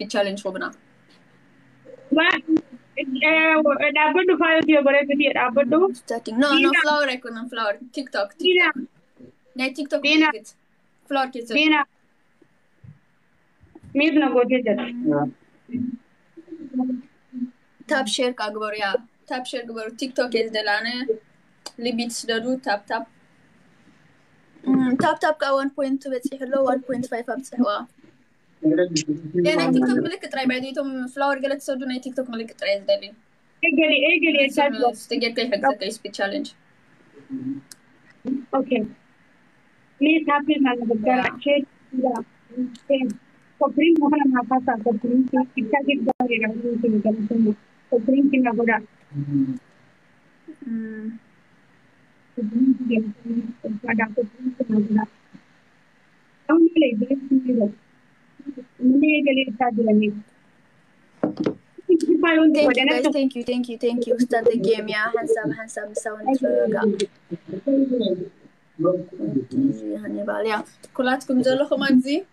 speech challenge خبنا. Dhaabbandu faayoti bareedu dhaabbandu. Starting. No flower icon on flower. TikTok. Dina. Nee, TikTok Dina. make it. Flower kids. Dina. Miif na gootee jira. Tap share kagbar ya. Tap share kagbar. TikTok is delane. Limits dadu tap tap. Tap tap ka 1.2 بتصيح له 1.5 بتصيحوا. يعني تيك توك ملك تراي بعديتهم فلاور قالت سودنا تيك توك ملك تراي زدلي. Eegali eegali. استجيب كي حق زكاي speech challenge. Okay. Please happy man bagara check ya. Kopring mohana makasa kopring kita kita ya ini kopring kina goda. Kopring kita ada kopring kina goda. Kamu lagi ini. Mune eegali tadi. Thank you. Start the game, yeah. Handsome sound. هنبال يا كلاتكم جلخوا مادزي.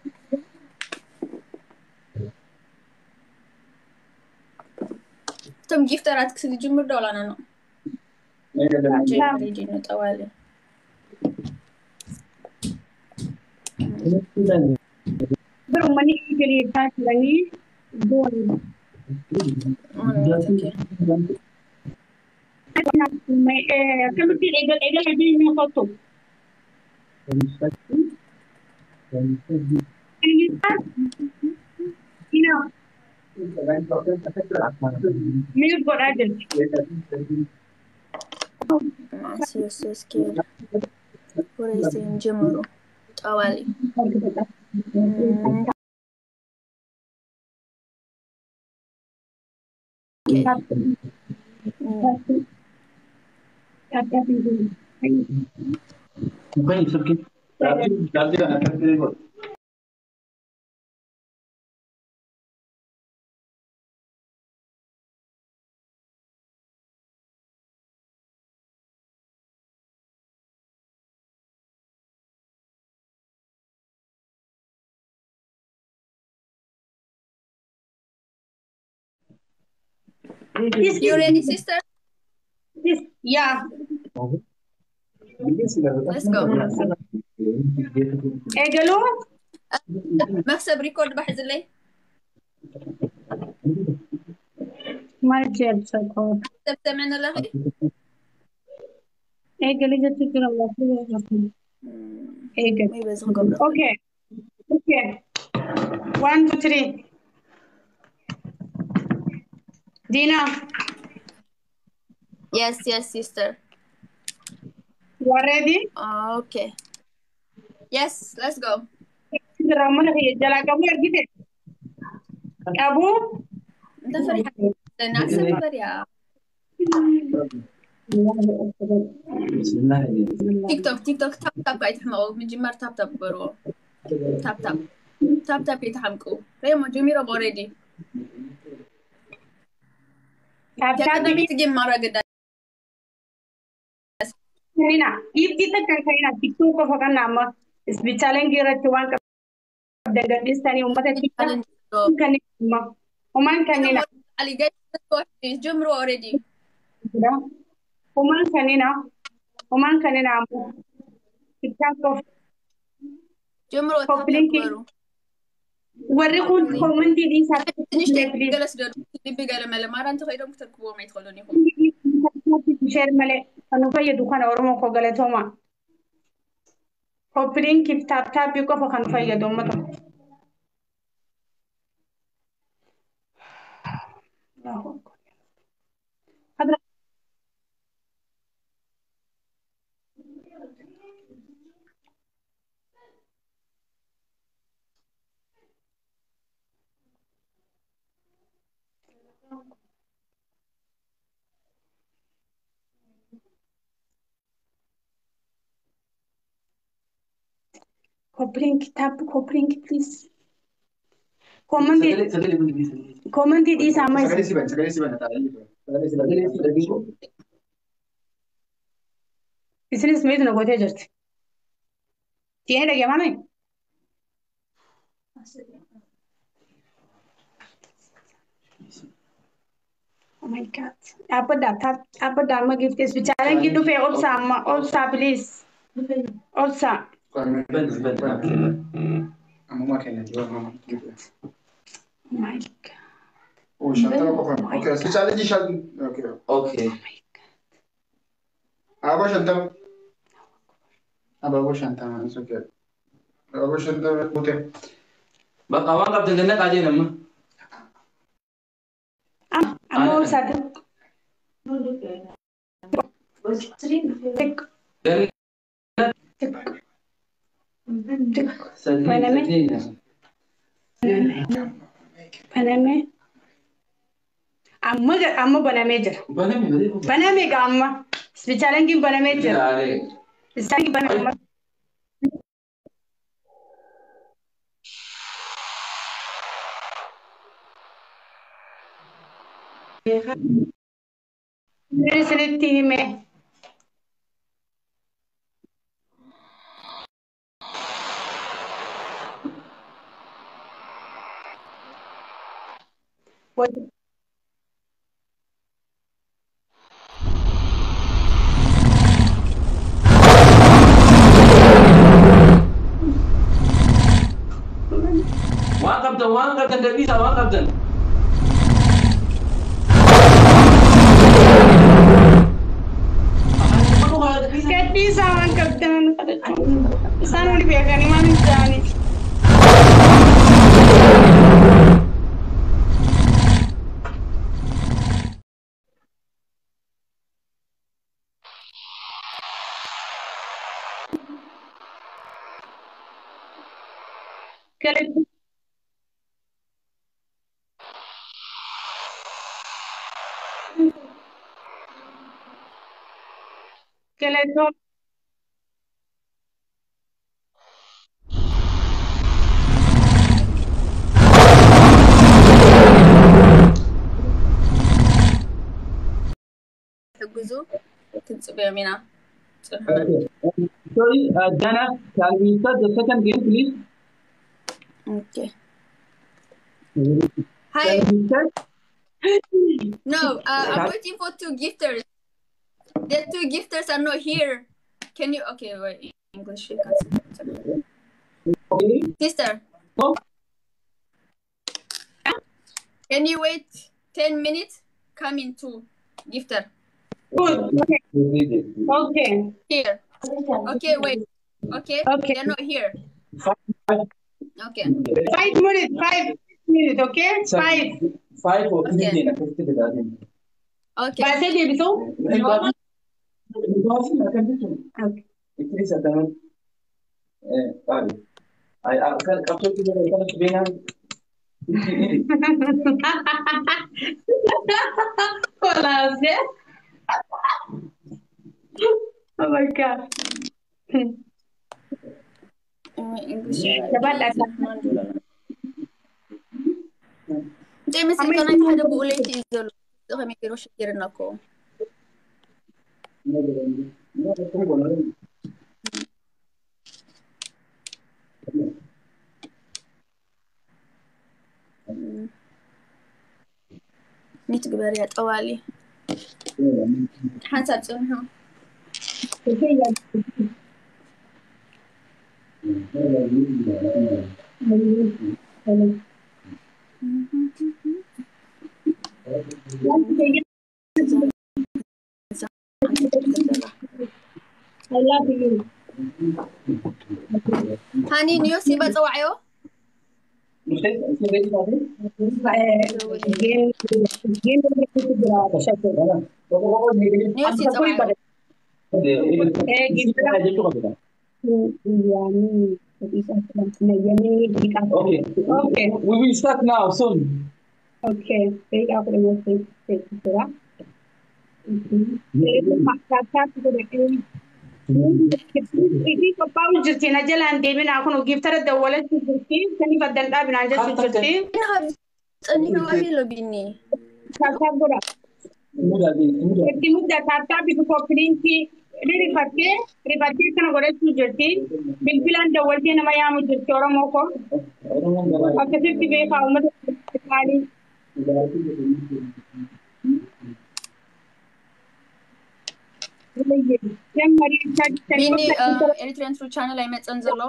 تم جيفترات كسي جمر دولا نانو. جاي جينو توالي. Berumani eegali tadi lagi. Kamu tidak egal lagi ni foto. Ina. Mute got agent. So scared. What is in Jumuru? Awali. You ready, sister? Yeah. Let's go. Egalo? مكسب ريكورد بحز لي. ما جاب سكون. سمعنا لغي. Egalo جت كده الله. Egalo. Okay. 1, 2, 3. Dina. Yes, sister. You are ready? Okay. Yes, let's go. Ramana هي جلا كم يرجع أبو. أنت فرحة. الناس فرحة. تيك توك تاب قاعد يتحمقوا من جمار تاب برو. تاب يتحمقوا. ريما جميرة بوريدي. تاب تيجي مرة قدام. Nina, if kita kan TikTok ko fakan nama spechaling gira tuan ka daga distani umata TikTok kan ma uman kan nina ali guys jumro already uman kan nina TikTok ko jumro ko وري خود كومنتي دي ساعات جلس دور بيبي قال مالا ما رانتو خيرهم تركبوا ما يدخلوني هم شير ملي أنا في دكان أورمو كوغلتوما هوبلين كيف تاب يكو فكان في دومتو هذا Copring, please. Comment di sama. Isini smith na gote jirti. Tiene lagi mana? Oh my God. Apa dah ma gift is bicara gitu fe olsa please. Olsa. Mama kena jual mama gitu. Oh my God. Oh, Chantal apa kan? Okay, spesialnya di Chantal. Okay. Okay. Apa Chantal? Apa Chantal? It's okay. Apa Chantal? Okay. Bak awak kapten kena kaji nama. Amo satu. Paname. Amma banameja. Baname ga amma. Spesialnya gim banameja. Spesialnya baname. Seletti me. What? One captain, there is a one captain. Kat bisa one captain. Sana udah biarkan ni mana jani. Keleto. حجزو تنسبي يمينة. Sorry, Dana, can we start the second game, please? Okay. Hi. Can we start? No, I'm waiting for two gifters. The two gifters are not here. Can you? Okay, wait. English. Okay. Sister. Oh. Can you wait 10 minutes? Coming to gifter. Good. Okay. Okay. Here. Okay, wait. Okay. Okay. They're not here. Okay. 5 minutes. 5 minutes. Okay. 5. 5 or 15. Okay. Bahasa dia itu? Okay. Kolas ya? Oh my God. English. Dapat ada. James, kan ay hada bu ulit izol. So kami kiro shikirin ako. نيت قبرية طوالي حسب سنها I love you. هاني نيوسي بتوعيو نيوسي توعيو Okay, we will start now soon. Okay, take out the message. Ini kepau jirti na jalan dewi na aku nu giftar ada wala jirti kani badan da bina jadi jirti. ini kawali lo bini. Kata bora. Jadi muda kata bisu koprinci. Ini ribati kana gora jirti. Bilbilan da walti na maya mu jirti orang moko. Aku sih tiba kau madu sekali. بيني Eritrean through channel I met Anzalo.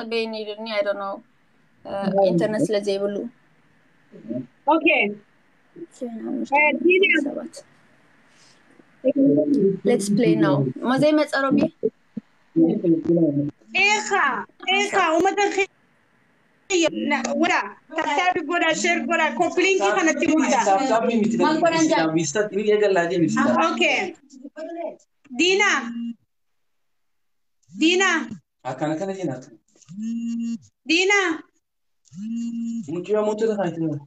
Bini I don't know. Internet لزي بلو. Okay. Let's play now. ما زي ما تقربي. إيخا وما تخي ولا تحتاج ولا شير ولا كوبلينج كنا تيمودا. Okay. Dina. Mungkin mau tuh kan itu.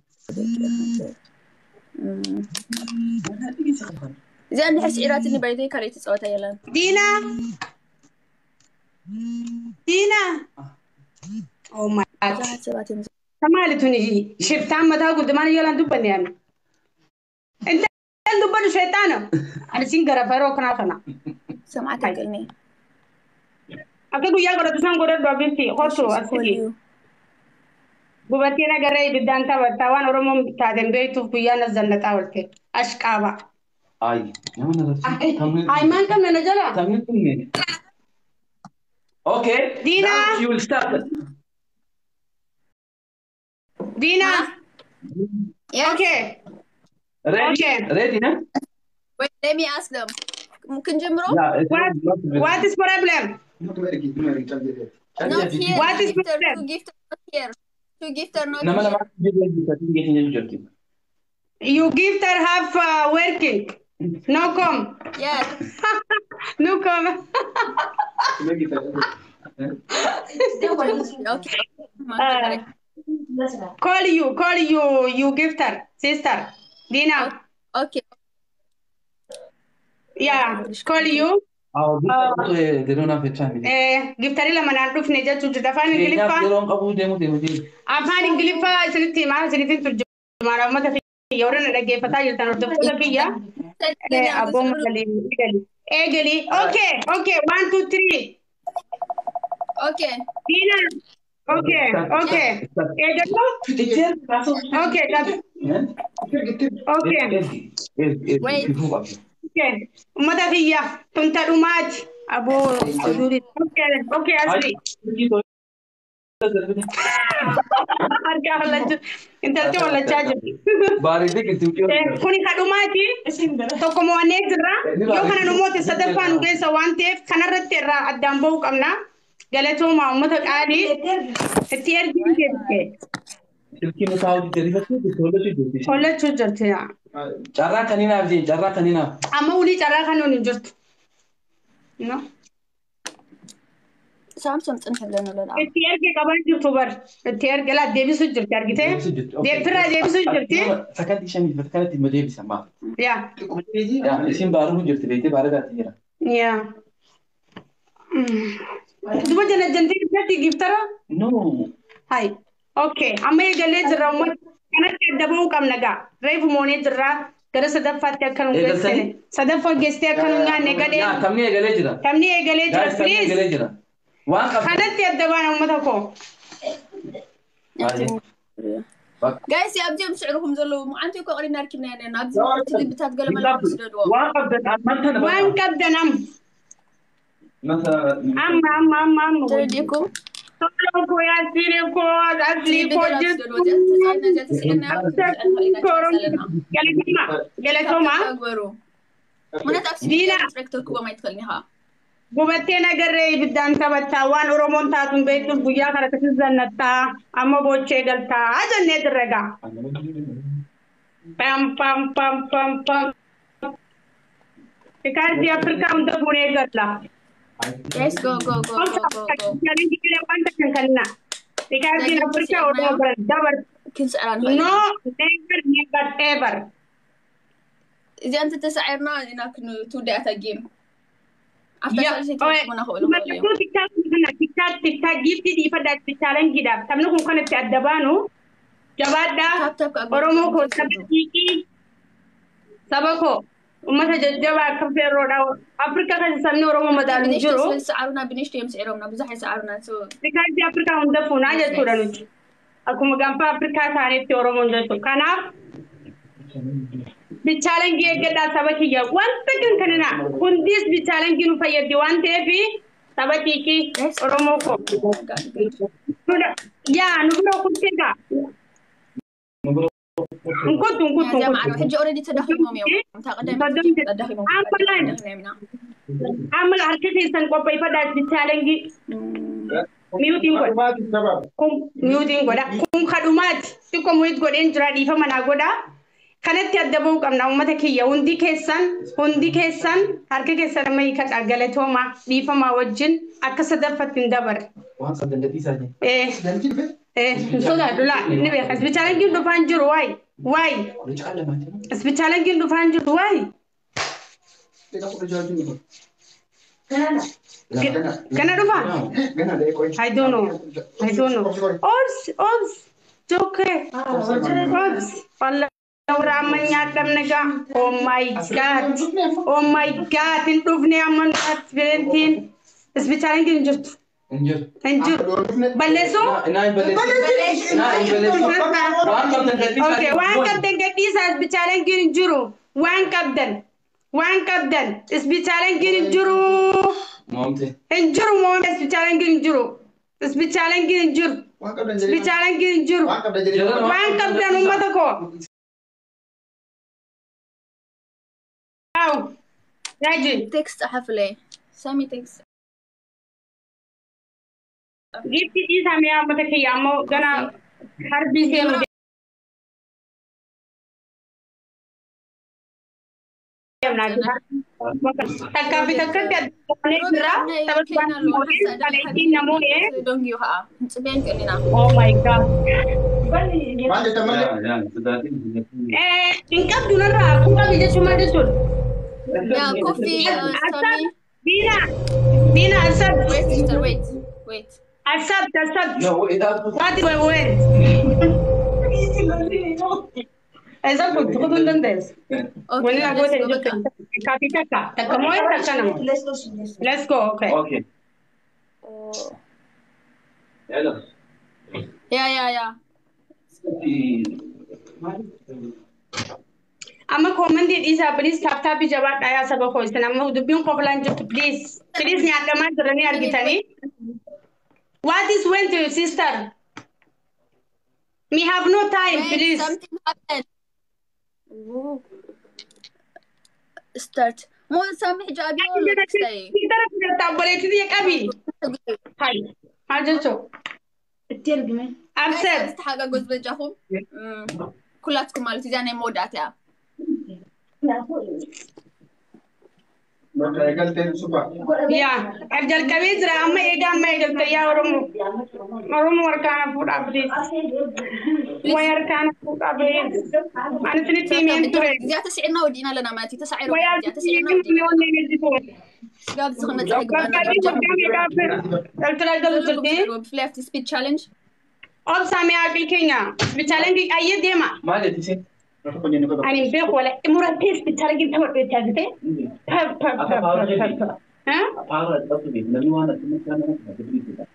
زين نحس إيرات إني بعدين كاريت صوتها يلا. Dina. Oh my God. كمالي توني شفتان ما تقول دماني يلا ندبني أنا. أنت ندبني شيطانة. أنا سينجرا فاروق نافنا. سمعتك إني. أكيد ويا قرأت سان قرأت بابنتي خاطر أسيري. بوبتينا قرأي بدان تاوان ورمم تادم بيتو ويا نزلنا تاولتي أشكابا. أي. أي ما أنت من نجلا. Okay. Dina. Now you will start. Dina. Yes. Okay. Ready? Okay. Ready, huh? Wait, let me ask them. ممكن جمرو? What is problem? Not here. What is Gifter, problem? two gifter not here. Two gifter not No, here. You gift her half working. No come. Yes. No come. Okay. Call you gift her sister Dina. Okay. Yeah, call you. They don't have a time. Gift her لما نعرف نجات تجدا فان إنجليفا. أفان إنجليفا سنتي ما سنتي تجدا ما ما تفي يورنا لقي فتاة يلتنا ردفوا كيا. أبو مغلي. إيجلي. Okay. 1 2 3. Okay. Dina. Okay. Wait. Okay. Mother Villa, Tonta Rumat, Abu Oduri. Okay, Asli. انت ولا تشاجر كوني خدماتي توكم وانيترا يو خنا نموت صدفان وجيسا وانتف خنا رترا الدمبو كمنا قالتهم ما امتك عادي التيار جيجي تلكي متعود تعرفي كل شو جرت يا جرا كنينا اما ولي جرا كانوا جرت نو سامسونج انحلنا ولا لا التيار كي كمان يوتيوبر التيار قال ديبي سجل تارجته دي فرا ديبي سجلتي سكنتي شمي فتكلت المدير بسماه يا اسم بارو جرت بيتي بارغا تيرا يا دوبا جنتي تاتي جفترا نو هاي اوكي اما يقال جرا ما انا كدبو كم نغا ريف موني جرا كره صدفات كانوا غسل صدفات غستي كانوا غاني غدي يا تمني يقال جرا بليز خانت يدبان امتكو جايز يا ابدي مسعرهم زلو انتي كو قرينا ركنا يعني نابزي تلي بتات قال ملا بسددوا وان قدنم مثلا ام ترديكم كو يا سيريكو اصلي كو Gubattee nagarree ibiddaan taphattaa waan Oromoon taatuun beektuuf guyyaa kana kasi zannattaa amma boochee galtaa jennee dirregaa. Pam. Ikaartii Afrikaa hunda fuunee galla. Yes, go. Challenge kile wanta kan kanna. Ikaartii Afrikaa odaa dabar. No, never ever. إذا أنت تسعرنا إنك تودي أتجيم. Ya, TikTok gifti di pada challenge kita. Tapi nu kan ti adabanu. Jabada Oromo ko sabiki. Sabako. Umata jajaba kafe roda. Afrika kan samni Oromo madal juro. سعرنا بنشتري مسعرنا بزح سعرنا سو. Tikar di Afrika unda funa aja turanu. akkuma gaanfa Afrikaa isaaniitti Oromoon jettu. Kanaaf bichaalengi eeggadhaa saba kiyya wanta kankanina hundis bichaalengi nu fayyaddi waan ta'eef saba kiki Oromoo ko. Yaa nu bira kuttega. Nkutu. حجي أوريدي تدخلهم يوم تقدم عمل حركتي سن قبي فدا bichaalengi miyuutiin godha kun kadhumaati xiqqoo muyit godheen jira dhiifama naa godha kanatti adda ba'uu qabna uummata kiyya hundi keessan harka keessan amma hiikadha galatooma dhiifama wajjin akka sadaffatti hin dabare waan sadandatii isaanii sodaadhu laa ni beeka isbitaalangiin dhufaan jiru waay isbitaalangiin dhufaan jiru waay Gana dhufa? I don't know. Oops. Joke. Oops. Ramanya damnaga. Oh my God. In dhufne amman at 17. Isbitaalangiin jirtu. Injur. Balleessu? Okay, waan qabdan gadhiisa isbitaalangiin jiru. Waan qabdan isbitaalangiin jiru. Momte. Injuru moom isbitaalangiin jiru. Isbitaalangiin jiru. Waan qabdan uummata koo. Aw. Raji. تكست حفلة سامي تكست Gifti isa me uummata kiyya ammoo gana harbi seenu. Takkafi takkatti adda Oh my God. Ingkap dulu lah, aku tak bisa cuma desul. يا كوفي سامي Dina, Asad. wait sister wait Asad. No, it has What do I wait? Asad, kau tu dan des. Boleh aku let's go tunjuk. بقى. Kapi takka. Takka mau ya takka nama. Let's go. Okay. Okay. Hello. يا Amma comment it is a please tap jawab ayah sabah kau isna amma dubbiun kau belanja please ni ada mana terani argitani. What is went to your sister? We have no time, wait please. something happened start مو سامي حجابي ولا تستي Kita tak boleh itu dia kami. Hai, aja cok. Upset. حاجة جوز بجاهم كلاتكم مالتي زاني مودات يا Ya, afjal kami zra amma egal taya orang warkana food update. Warkana food update. Mana sini tim yang tu. زيادة تسعيرنا ودينا لنا ماتي تسعير Wayar زيادة tim تسعيرنا ودينا yang ni tu. قاب سخنة تحق Kami kafir. Terlalu galu jadi. بفلافت سبيد تشالنج Om sami akil Kenya. Bicara lagi ayat dia mak. Mana di sini? Aku punya nuka. Ani bek wala imura tes bicara lagi tahu dia jadi. Hah?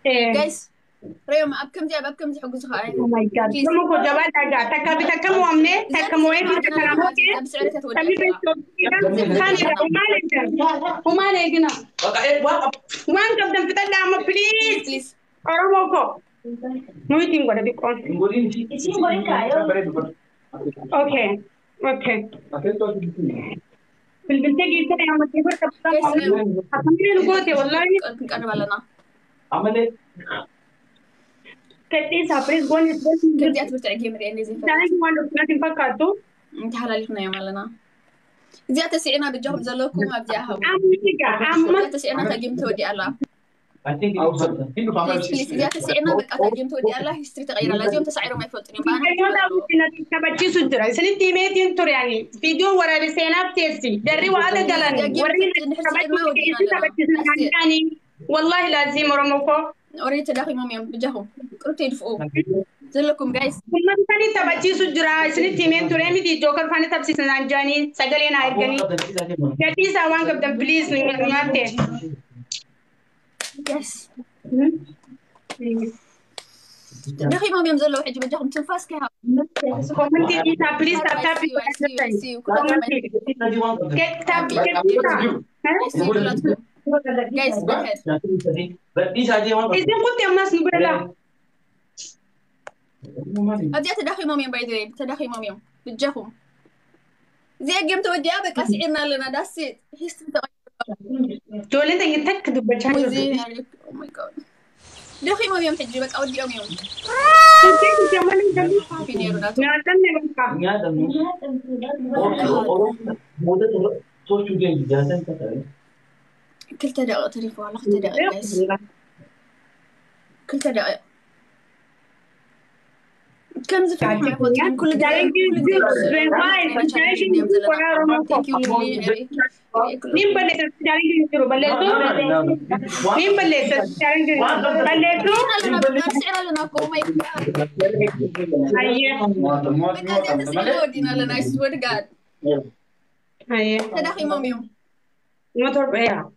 جايز ريو ما أبكم دي حقوق خاين Oh my God. Kamu kau jawab agak. Tak kami tak kamu amne. Tak kamu yang kita kamu ke. بسعرك Kami تودي besok kan ya umale gina. Wan kap dan kita nama please. بليز Orang mau kok. Mau tinggal di kon. Okay. بالبنتي قلت لها يا مكيفة تبقى أخمين القوتي والله نقرب لنا كتي سابريز قول كنت أتبرت عجيم ريني زي تعالي كمان رسنا تنفع كاتو انت حلالي يا مالنا زيادة سعينا بالجواب زلوكم ما بديها زيادة سعينا تاجيم تودي الله بليز زيادة سعينا بقى تاجيم تودي الله هيستري تغير لازم تسعيرهم ما يفوتني تبتشي سدرا سنين تيميتين تور يعني فيديو ورا رسالة تيسي دري وهذا قالني وريني تبتشي والله لازم رموكو أوريت داخل مامي بجاهم قلت يدفعوا زلكم جايز كمان ثاني تبتشي سدرا سنين تيمين تور يعني دي جوكر فاني تبتشي سنانجاني سجلين عيرجاني كتي سوان كبدن بليز نياتي يس دخي ما بيم زلوا حجي بجاهم تنفاس كها كومنتي دي بليز تاب I see you guys go ahead إذا كنت يا ناس نبرلا هدي تدخي ماميم باي ذا تدخي ماميم بجاهم زي الجيم تودي أبك أسعيرنا لنا داسيت هيستري تقول أنت يتأكد بجاهم oh my god دخي ماميم حجي بك أودي أميم كل تدقق تريفو على تدقق جايز كل تدقق كم زفت معي فوتين كل جاي thank you Lily مين بلّت التعليم يصيروا بلّتوا مين بلّت التعليم بلّتوا سعر لنا كوما أيه بكاد يتسعر ودينا لنا I swear to God أيه تدخي ماميو ما تربى إيه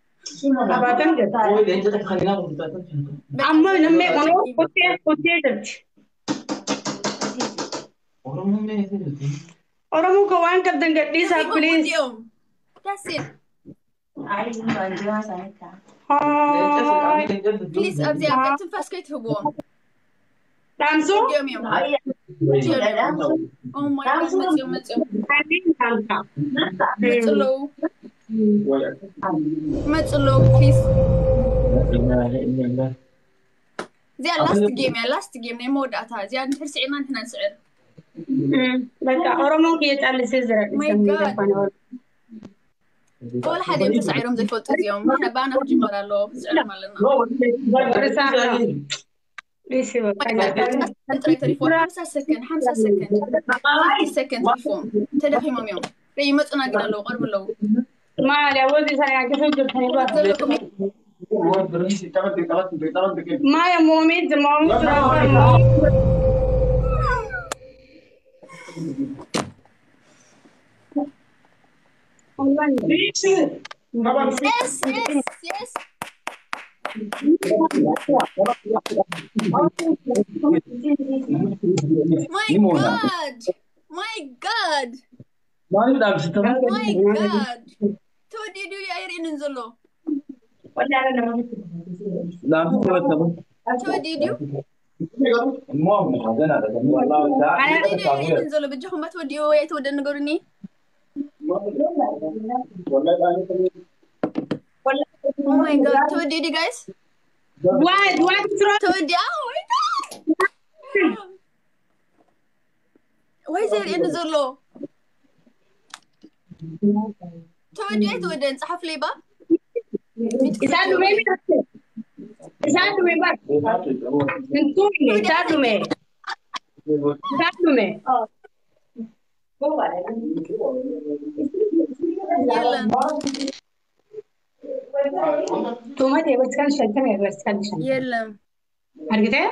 أبادم جد أما نمّي منو كتير Oromo kawan kabdan gaddi sa please. That's it. Please أبدي أبدي تنفس كي تهجوم. Damsu? Oh my god, متيو. متلو please. زي last game نمو داتا زي نحس عنا هنا سعر. بس أرومو كي يتعلم سيزر. My god. أول حد يمتسعرهم زي فوت اليوم. إحنا بعنا في جمرة لو سعر مالنا. ريسيو. 5 second تليفون. تدخي مام يوم. ري متنا قنا لو قرب لو. ما على أول سنة كيف تجربني ما يا مومي زمان Yes. My God. تودي دو يا إيرين نزلو. تودي دو. أنا نزلو بجهم ما تودي ويا تودي نقولني. Oh my god, تودي دي guys. What تودي oh my god. Why is it نزلو؟ تودي نصحف لي با؟ إسانو مي نتوي إسانو مي يلا توما بس كان شكله بس كان شكله يلا هرجته؟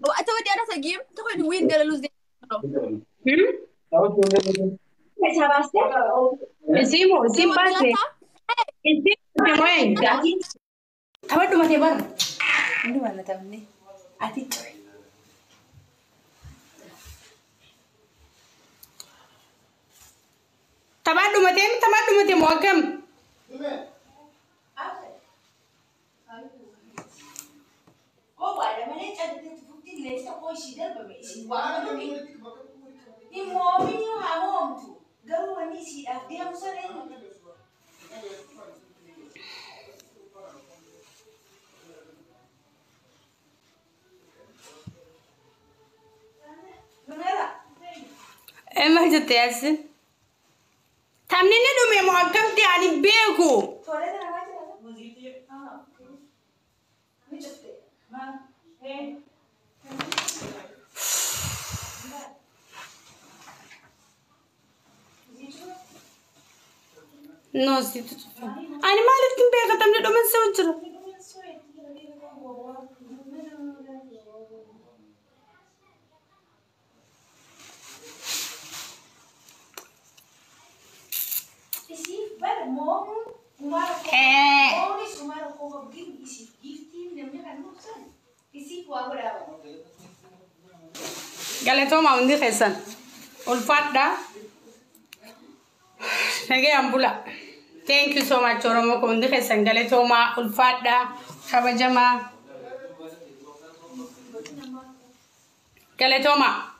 وأتودي أنا سجيم تقول وين قال لوز دي اسمه باسه اسمه وين تبدو ما تبر Ndio anatamani aticho تبدو ما موكم ما جت ياسين تمنين دومي موكم يعني بيكو No, sí, animales que pega también lo men sewjro. Galetoma undi khaisan. Ulfadda. Nage ambula. Thank you so much Oromo ko undi khaisan galetoma ulfadda kabajama. Galetoma.